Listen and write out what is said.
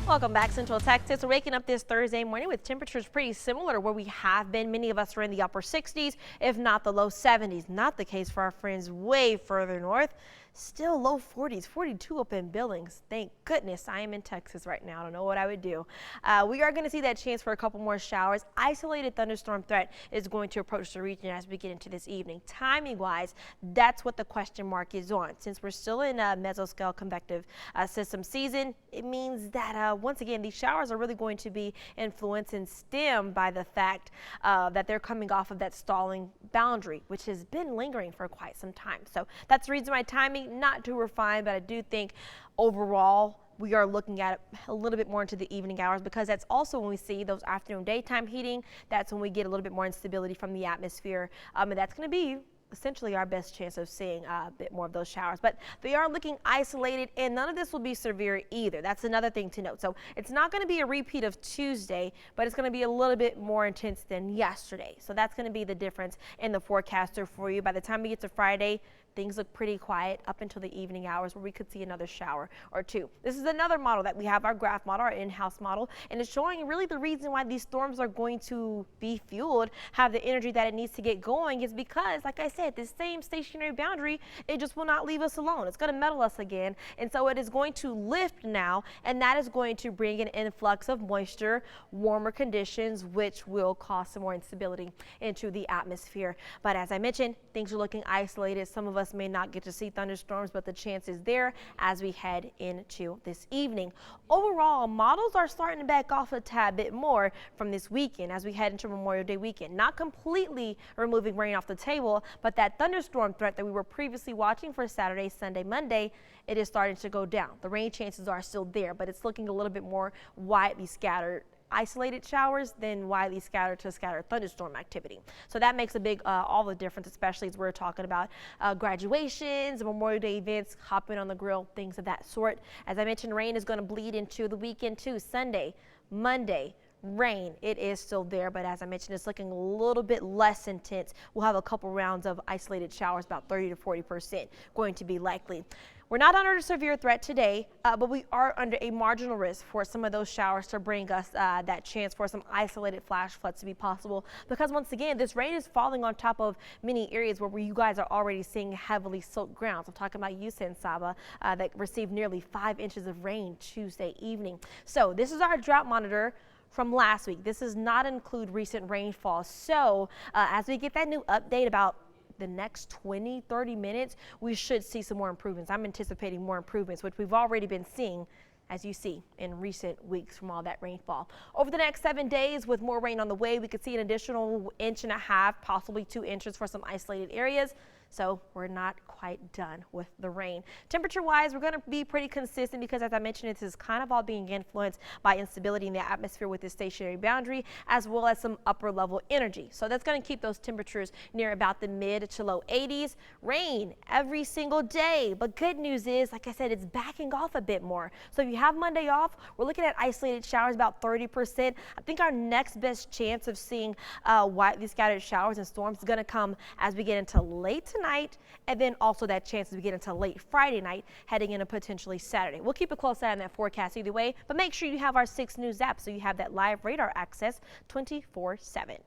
Welcome back, Central Texas. We're waking up this Thursday morning with temperatures pretty similar to where we have been. Many of us are in the upper 60s, if not the low 70s. Not the case for our friends way further north. Still low 40s, 42 up in Billings. Thank goodness I am in Texas right now. I don't know what I would do. We are going to see that chance for a couple more showers. Isolated thunderstorm threat is going to approach the region as we get into this evening. Timing wise, that's what the question mark is on. Since we're still in mesoscale convective system season, it means that once again, these showers are really going to be influenced and stemmed by the fact that they're coming off of that stalling boundary, which has been lingering for quite some time. So that's the reason why timing not too refined, but I do think overall we are looking at it a little bit more into the evening hours, because that's also when we see those afternoon daytime heating. That's when we get a little bit more instability from the atmosphere, and that's going to be essentially our best chance of seeing a bit more of those showers. But they are looking isolated, and none of this will be severe either. That's another thing to note. So it's not going to be a repeat of Tuesday, but it's going to be a little bit more intense than yesterday. So that's going to be the difference in the forecaster for you. By the time we get to Friday, things look pretty quiet up until the evening hours where we could see another shower or two. This is another model that we have, our graph model, our in-house model, and it's showing really the reason why these storms are going to be fueled, have the energy that it needs to get going, is because, like I said, this same stationary boundary, it just will not leave us alone. It's going to meddle us again, and so it is going to lift now, and that is going to bring an influx of moisture, warmer conditions, which will cause some more instability into the atmosphere. But as I mentioned, things are looking isolated. Some of us may not get to see thunderstorms, but the chance is there as we head into this evening. Overall, models are starting to back off a tad bit more from this weekend as we head into Memorial Day weekend. Not completely removing rain off the table, but that thunderstorm threat that we were previously watching for Saturday, Sunday, Monday, it is starting to go down. The rain chances are still there, but it's looking a little bit more widely scattered. Isolated showers than widely scattered to scattered thunderstorm activity. So that makes a big all the difference, especially as we're talking about graduations, Memorial Day events, hopping on the grill, things of that sort. As I mentioned, rain is going to bleed into the weekend too. Sunday, Monday, rain, it is still there, but as I mentioned, it's looking a little bit less intense. We'll have a couple rounds of isolated showers, about 30 to 40% going to be likely. We're not under a severe threat today, but we are under a marginal risk for some of those showers to bring us that chance for some isolated flash floods to be possible, because once again, this rain is falling on top of many areas where you guys are already seeing heavily soaked grounds. I'm talking about Yusa and Saba that received nearly 5 inches of rain Tuesday evening. So this is our drought monitor from last week. This does not include recent rainfall. So as we get that new update about the next 20-30 minutes, we should see some more improvements. I'm anticipating more improvements, which we've already been seeing, as you see, in recent weeks from all that rainfall. Over the next 7 days, with more rain on the way, we could see an additional 1.5 inches, possibly 2 inches for some isolated areas. So we're not quite done with the rain. Temperature wise, we're going to be pretty consistent because, as I mentioned, this is kind of all being influenced by instability in the atmosphere with this stationary boundary, as well as some upper level energy. So that's going to keep those temperatures near about the mid to low 80s. Rain every single day. But good news is, like I said, it's backing off a bit more. So if you have Monday off, we're looking at isolated showers about 30%. I think our next best chance of seeing widely scattered showers and storms is going to come as we get into late tonight, and then also that chance as we get into late Friday night, heading into potentially Saturday. We'll keep a close eye on that forecast either way, but make sure you have our 6 News app so you have that live radar access 24/7.